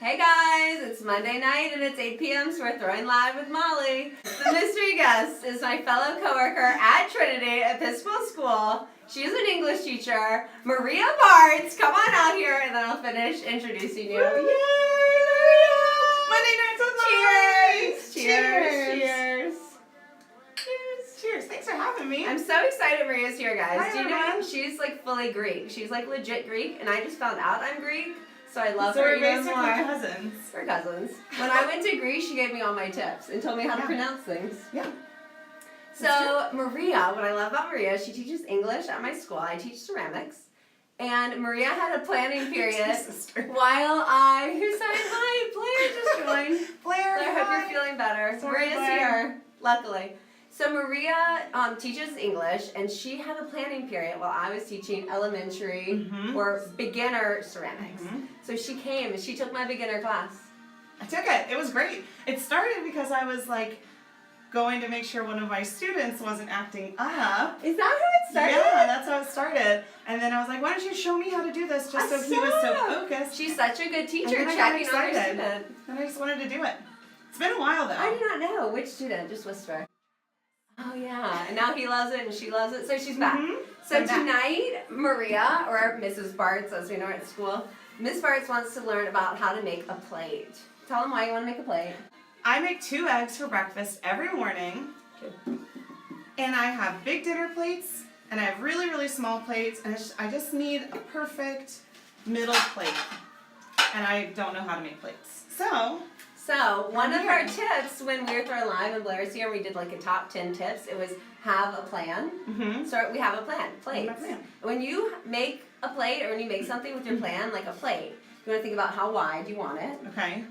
Hey guys, it's Monday night and it's 8 p.m. so we're throwing live with Molly. The mystery guest is my fellow coworker at Trinity Episcopal School. She's an English teacher, Maria Bartz. Come on out here and then I'll finish introducing you. Woo! Yay, Monday nights with Molly! Cheers! Cheers! Cheers! Cheers! Cheers! Thanks for having me. I'm so excited Maria's here, guys. Hi, Do you know everyone. she's like fully Greek? She's like legit Greek, and I just found out I'm Greek. So I love so her we're even basically more. cousins. We're cousins. When I went to Greece, she gave me all my tips and told me how to pronounce things. Yeah. So Maria, what I love about Maria, she teaches English at my school. I teach ceramics. And Maria had a planning period while who's saying hi? Blair just joined. Blair, I hope you're feeling better. Sorry, Maria's Blair. here, luckily. So Maria teaches English, and she had a planning period while I was teaching elementary or beginner ceramics. So she came and she took my beginner class. I took it. It was great. It started because I was like going to make sure one of my students wasn't acting up. Is that how it started? Yeah, that's how it started. And then I was like, why don't you show me how to do this just so he was so focused. She's such a good teacher, And then I got checking on her excited. student. And I just wanted to do it. It's been a while though. I do not know. Which student? Just whisper. Oh yeah, and now he loves it and she loves it, so she's back. So I'm back. tonight, Maria, or Mrs. Bartz as we know her at school, Miss Bartz wants to learn about how to make a plate. Tell them why you want to make a plate. I make 2 eggs for breakfast every morning. And I have big dinner plates, and I have really, really small plates, and I just need a perfect middle plate. And I don't know how to make plates. So one of here. our tips when we were throwing live and Blair's here, we did like a top 10 tips. It was have a plan. So we have a plan. Plates. My plan. When you make a plate or when you make something with your plan, like a plate, you want to think about how wide you want it. Okay.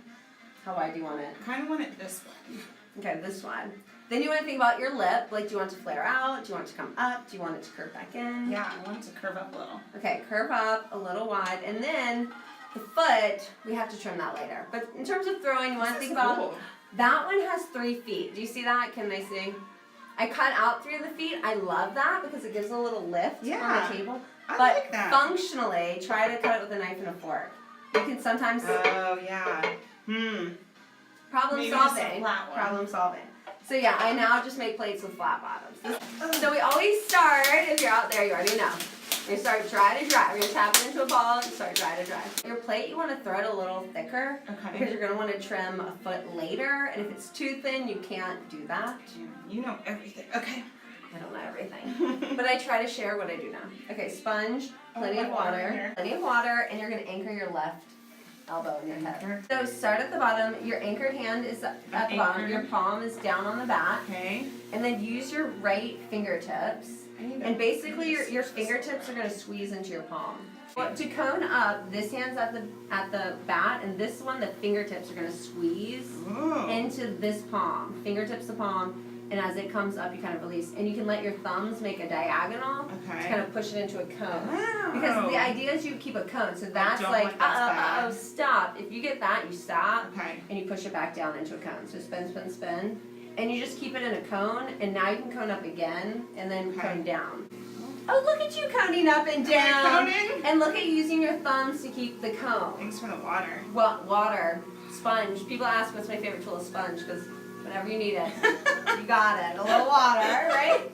How wide do you want it? I kind of want it this way. Okay, this one. Then you want to think about your lip. Like, do you want it to flare out? Do you want it to come up? Do you want it to curve back in? Yeah, I want it to curve up a little. Okay, curve up a little wide. And then the foot, we have to trim that later. But in terms of throwing, you want to think about, that one has 3 feet. Do you see that? Can they see? I cut out 3 of the feet. I love that because it gives a little lift on the table. I But like that. functionally, try to cut it with a knife and a fork. You can sometimes... Oh, yeah. Problem Maybe just a solving. flat one. Problem solving. So yeah, I now just make plates with flat bottoms. So we always start, if you're out there, you already know. We start dry to dry. We're going to tap it into a ball and start dry to dry. Your plate, you want to throw it a little thicker because you're going to want to trim a foot later. And if it's too thin, you can't do that. You know everything. Okay. I don't know everything. But I try to share what I do now. Okay, sponge, plenty of water. Plenty of water, and you're going to anchor your left elbow in your head. So start at the bottom. Your anchored hand is at the bottom. Your palm is down on the back. Okay. And then use your right fingertips. And basically your fingertips are going to squeeze into your palm. Well, to cone up, this hand's at the bat, and this one, the fingertips are going to squeeze into this palm. Fingertips to palm. And as it comes up, you kind of release. And you can let your thumbs make a diagonal to kind of push it into a cone. Because the idea is you keep a cone. So that's like, stop. If you get that, you stop. And you push it back down into a cone. So spin, spin, spin. And you just keep it in a cone. And now you can cone up again and then cone down. Oh, look at you coning up and down. And look at using your thumbs to keep the cone. Thanks for the water. Well, water, sponge. People ask what's my favorite tool is sponge because whenever you need it, you got it. A little water, right?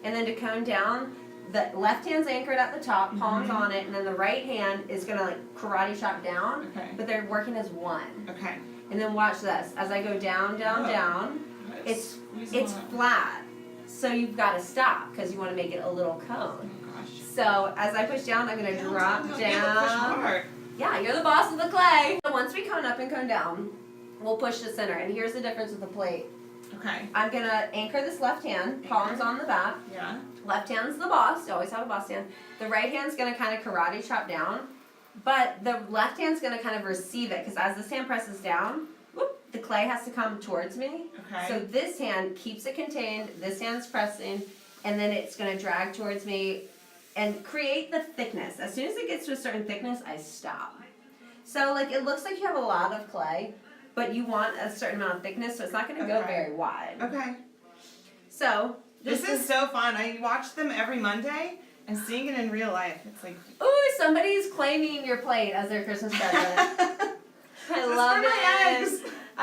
And then to cone down, the left hand's anchored at the top, palms on it, and then the right hand is gonna like karate chop down, but they're working as one. Okay. And then watch this. As I go down, down, down, it's flat. So you've got to stop because you want to make it a little cone. So as I push down, I'm gonna drop down. Yeah, you're the boss of the clay. So once we cone up and cone down, we'll push the center, and here's the difference with the plate. Okay. I'm gonna anchor this left hand, palms on the back. Yeah. Left hand's the boss, you always have a boss hand. The right hand's gonna kind of karate chop down, but the left hand's gonna kind of receive it, because as this hand presses down, whoop, the clay has to come towards me. Okay. So this hand keeps it contained, this hand's pressing, and then it's gonna drag towards me and create the thickness. As soon as it gets to a certain thickness, I stop. So like it looks like you have a lot of clay, but you want a certain amount of thickness, so it's not going to go very wide. Okay. So this is so fun. I watch them every Monday, and seeing it in real life, it's like... Ooh, somebody's claiming your plate as their Christmas present.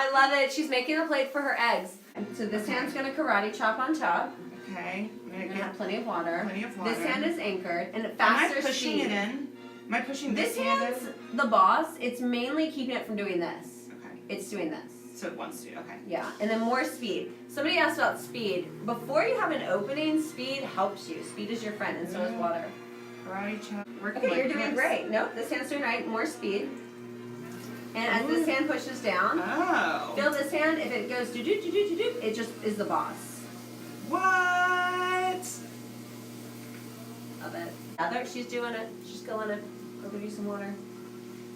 I love it. She's making a plate for her eggs. So this hand's gonna karate chop on top. Okay. You're gonna have plenty of water. Plenty of water. This hand is anchored and Am faster I pushing speed. it in? Am I pushing this This hand's in? the boss. It's mainly keeping it from doing this. Okay. It's doing this. So it wants to. Okay. Yeah, and then more speed. Somebody asked about speed. Before you have an opening, speed helps you. Speed is your friend, and so is water. Karate chop. Okay, you're doing great. Nope, this hand's doing right. More speed. And as this hand pushes down, feel this hand. If it goes do-do-do-do-do-do, it just is the boss. What? Love it. Heather, she's doing it. She's going to go give you some water.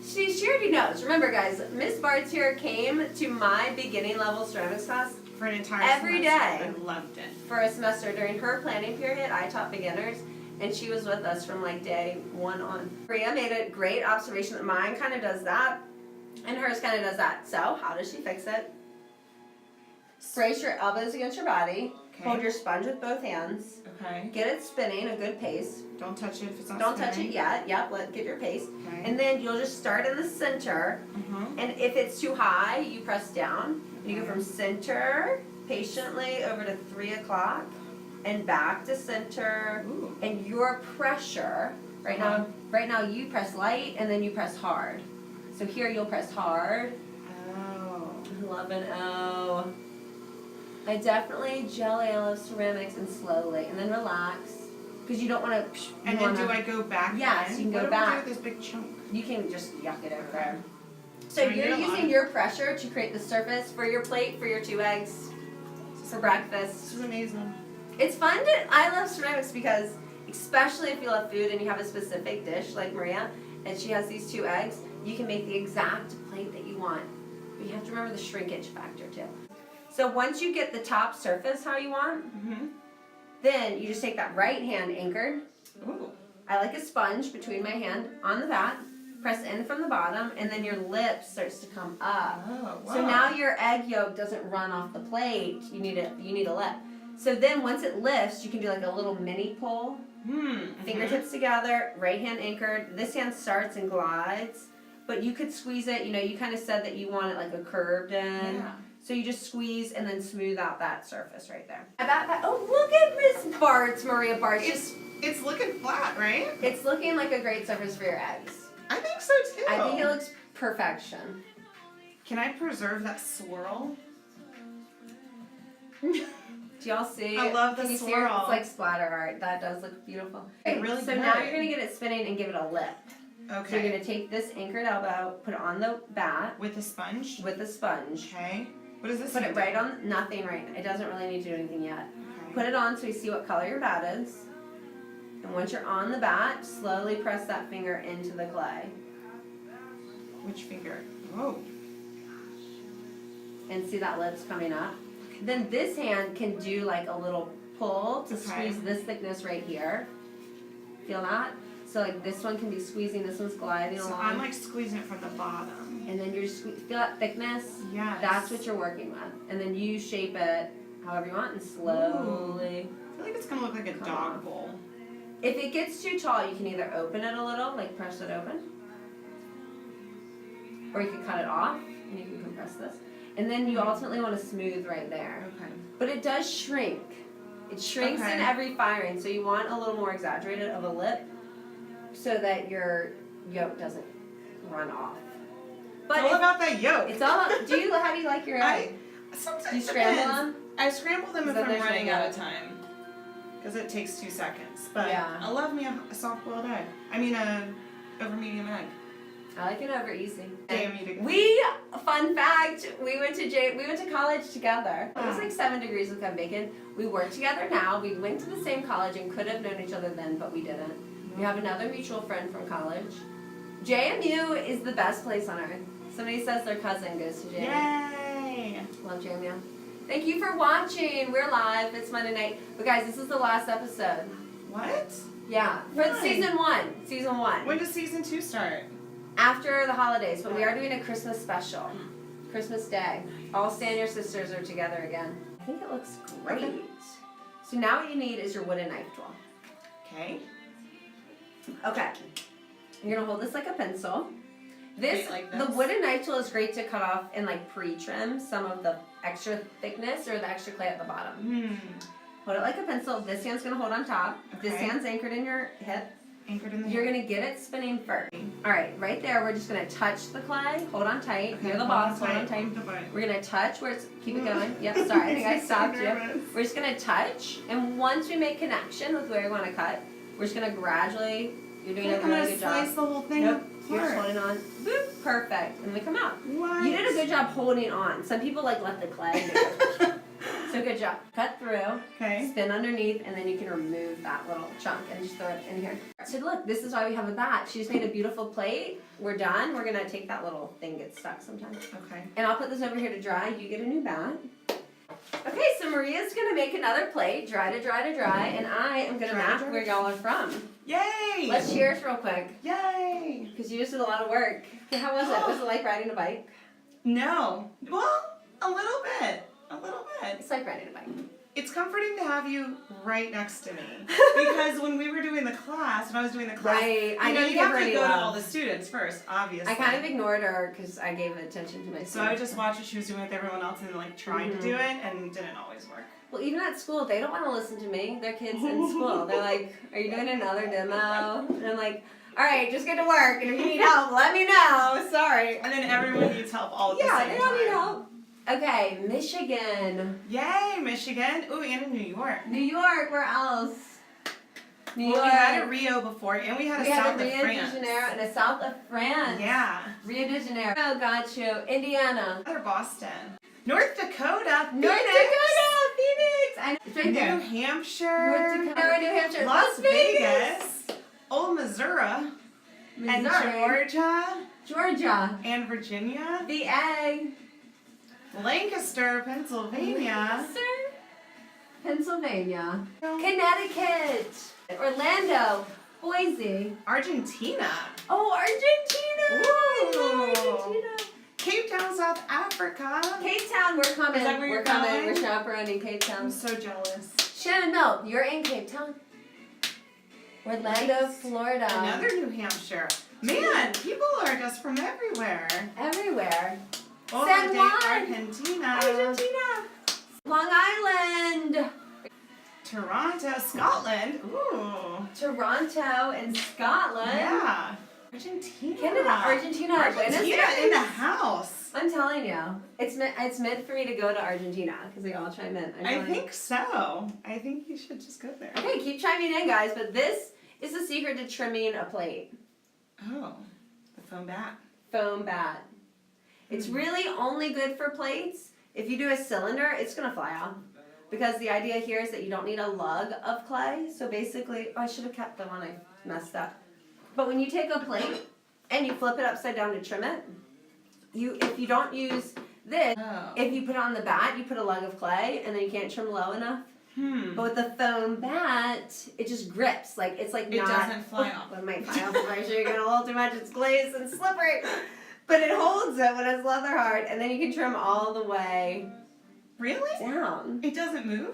She already knows. Remember, guys, Miss Bartz here came to my beginning level ceramics class For an entire every semester. day. I loved it. For a semester. During her planning period, I taught beginners, and she was with us from like day 1 on. Maria made a great observation that mine kind of does that, and hers kind of does that. So, how does she fix it? Brace your elbows against your body. Okay. Hold your sponge with both hands. Okay. Get it spinning, a good pace. Don't touch it if it's not Don't touch spinning. it yet. Yep, get your pace. Okay. And then you'll just start in the center. And if it's too high, you press down. You go from center patiently over to 3 o'clock and back to center. Ooh. And your pressure right now you press light and then you press hard. So here you'll press hard. Oh. 11 O. I definitely jelly. I love ceramics, and slowly, and then relax because you don't want to. And then do I go back? Yes, then? you can go what do back. we do with this big chunk? You can just yuck it over there. So So you you're get a lot using of- your pressure to create the surface for your plate for your 2 eggs for breakfast. This is amazing. It's fun to. I love ceramics because, especially if you love food and you have a specific dish like Maria, and she has these 2 eggs, you can make the exact plate that you want. But you have to remember the shrinkage factor too. So once you get the top surface how you want, then you just take that right hand anchored. Ooh. I like a sponge between my hand on the bat, press in from the bottom, and then your lip starts to come up. Oh, wow. So now your egg yolk doesn't run off the plate. You need a lip. So then once it lifts, you can do like a little mini pull. Fingertips together, right hand anchored. This hand starts and glides, but you could squeeze it. You know, you kind of said that you want it like a curved in. Yeah. So you just squeeze and then smooth out that surface right there. Oh, look at Miss Bartz, Maria Bartz. It's looking flat, right? It's looking like a great surface for your eggs. I think so too. I think it looks perfection. Can I preserve that swirl? Do y'all see? I love the Can you see swirl. It's like splatter art. That does look beautiful. It really so good. now you're gonna get it spinning and give it a lip. Okay. So you're gonna take this anchored elbow, put it on the bat With a sponge? with the sponge. Okay. What does this Put it do? right on. Nothing right. It doesn't really need to do anything yet. Okay. Put it on so we see what color your bat is. And once you're on the bat, slowly press that finger into the clay. Which finger? Oh. And see that lips coming up. Then this hand can do like a little pull to Okay. squeeze this thickness right here. Feel that? So like this one can be squeezing, this one's gliding So along. I'm like squeezing it from the bottom. And then you're feel that thickness? Yes. That's what you're working with. And then you shape it however you want and slowly. I feel like it's gonna look like a Come dog on. bowl. If it gets too tall, you can either open it a little, like press it open. Or you can cut it off and you can compress this. And then you ultimately want to smooth right there. Okay. But it does shrink. It shrinks Okay. in every firing, so you want a little more exaggerated of a lip so that your yolk doesn't run off. But It's all about that yolk. it's all. How do you like your egg? Sometimes You scramble depends. them? I scramble them if Then I'm there's no running out yolk. of time. Because it takes 2 seconds. But Yeah. I love me a soft-boiled egg. I mean a over medium egg. I like it over easy. Damn you. Fun fact, we went to college together. It was like 7 degrees with Kevin Bacon. We work together now. We went to the same college and could have known each other then, but we didn't. We have another mutual friend from college. JMU is the best place on earth. Somebody says their cousin goes to JMU. Yay! Love JMU. Thank you for watching. We're live. It's Monday night. But guys, this is the last episode. What? Yeah, for Why? season 1. Season 1. When does season 2 start? After the holidays, but we are doing a Christmas special. Christmas Day. All Stan your sisters are together again. I think it looks great. Okay. So now what you need is your wooden knife tool. Okay. Okay. You're gonna hold this like a pencil. this. The wooden knife tool is great to cut off and like pre-trim some of the extra thickness or the extra clay at the bottom. Hold it like a pencil. This hand's gonna hold on top. Okay. This hand's anchored in your hip. Anchored in the You're gonna get it spinning first. All right, right there. We're just gonna touch the clay. Hold on tight. Okay, You're the boss. Hold on tight. We're gonna touch where it's. Keep it going. Yep. Sorry, I think I stopped you. We're just gonna touch, and once we make connection with where we want to cut, we're just gonna gradually. You're doing a really good job. Slice the whole thing Nope. You're apart. just holding on. Boop. Perfect. And they come out. What? You did a good job holding on. Some people like let the clay do it. So good job. Cut through. Okay. Spin underneath, and then you can remove that little chunk and just throw it in here. So look, this is why we have a bat. She just made a beautiful plate. We're done. We're gonna take that little thing gets stuck sometimes. Okay. And I'll put this over here to dry. You get a new bat. Okay, so Maria's gonna make another plate, dry to dry to dry, and I am gonna map where y'all are from. Yay! Let's cheers real quick. Yay! Because you just did a lot of work. Okay, how was it? Was it like riding a bike? No. Well, a little bit. A little bit. It's like riding a bike. It's comforting to have you right next to me. Because when we were doing the class, when I was doing the class, Right. I you know, didn't you give have her to any go to love. all the students first, obviously. I kind of ignored her because I gave attention to my So I would just watch what she was doing with everyone else and like trying to do it, and it didn't always work. Well, even at school, they don't want to listen to me. They're kids in school. They're like, are you doing another demo? And I'm like, all right, just get to work. And if you need help, let me know. Sorry. And then everyone needs help all at the same time. Yeah, they don't need help. Okay, Michigan. Yay, Michigan. Ooh, and in New York. New York, where else? New Well, York. we had a Rio before, and we had a south of Rio France. de Janeiro and a south of France. Yeah. Rio de Janeiro. Oh, got you. Indiana. Other Boston. North Dakota. North Dakota. Phoenix. I know. It's right New there. Hampshire. North Dakota, New Hampshire. Las Vegas. Old Missouri. And Missouri. Georgia. And Virginia. VA. Lancaster, Pennsylvania. Pennsylvania. Connecticut. Orlando. Boise. Argentina. Oh, Argentina. Ooh. Argentina. Cape Town, South Africa. Cape Town, we're coming. Is that where we're you're coming. going? We're chaperoning Cape Town. I'm so jealous. Shannon, no, you're in Cape Town. Orlando, Florida. Another New Hampshire. Man, people are just from everywhere. Everywhere. San San Juan. Argentina. Argentina. Long Island. Toronto, Scotland. Ooh. Toronto and Scotland. Yeah. Argentina. Canada, Argentina, Buenos Argentina Aires. in the house. I'm telling you, it's meant for me to go to Argentina because they all chime in. I think so. I think you should just go there. Okay, keep chiming in, guys. But this is the secret to trimming a plate. Oh, the foam bat. Foam bat. It's really only good for plates. If you do a cylinder, it's gonna fly off. Because the idea here is that you don't need a lug of clay. So basically, I should have kept the one I messed up. But when you take a plate and you flip it upside down to trim it, if you don't use this, if you put it on the bat, you put a lug of clay and then you can't trim low enough. But with the foam bat, it just grips. Like it's like it doesn't fly off. It might fly off. I'm sure you're gonna hold too much. It's glazed and slippery. But it holds it when it's leather hard, and then you can trim all the way Really? down. It doesn't move?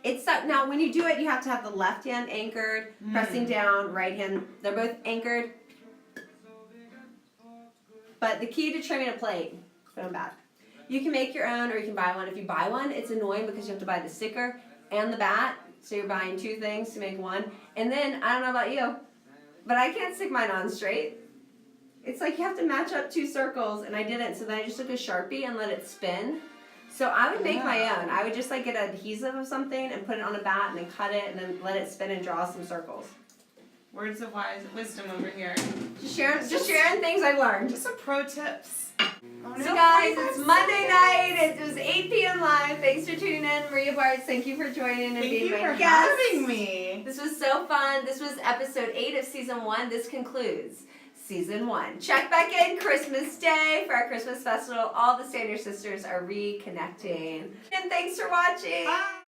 It's stuck. Now, when you do it, you have to have the left hand anchored, pressing down, right hand. They're both anchored. But the key to trimming a plate, foam bat. You can make your own, or you can buy one. If you buy one, it's annoying because you have to buy the sticker and the bat. So you're buying two things to make one. And then, I don't know about you, but I can't stick mine on straight. It's like you have to match up two circles, and I didn't. So then I just took a Sharpie and let it spin. So I would make my own. I would just like get adhesive of something and put it on a bat and then cut it and then let it spin and draw some circles. Words of wisdom over here. Just sharing things I've learned. Just some pro tips. So guys, it's Monday night. It was 8 p.m. live. Thanks for tuning in. Maria Bartz, thank you for joining and being my guest. Thank you for having me. This was so fun. This was episode 8 of season 1. This concludes season 1. Check back in Christmas Day for our Christmas festival. All the Senior Sisters are reconnecting. And thanks for watching. Bye.